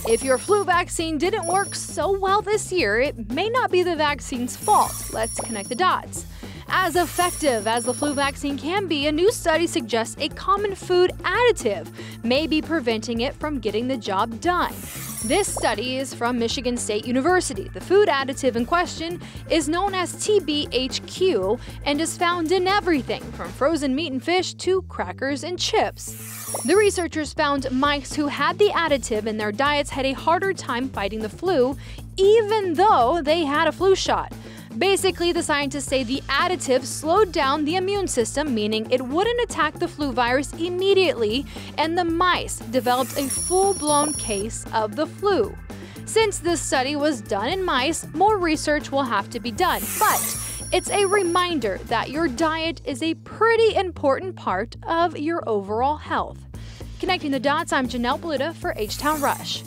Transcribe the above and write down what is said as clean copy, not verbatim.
If your flu vaccine didn't work so well this year, it may not be the vaccine's fault. Let's connect the dots. As effective as the flu vaccine can be, a new study suggests a common food additive may be preventing it from getting the job done. This study is from Michigan State University. The food additive in question is known as TBHQ and is found in everything from frozen meat and fish to crackers and chips. The researchers found mice who had the additive in their diets had a harder time fighting the flu, even though they had a flu shot. Basically, the scientists say the additive slowed down the immune system, meaning it wouldn't attack the flu virus immediately, and the mice developed a full-blown case of the flu. Since this study was done in mice, more research will have to be done, but it's a reminder that your diet is a pretty important part of your overall health. Connecting the dots, I'm Janelle Bludau for H-Town Rush.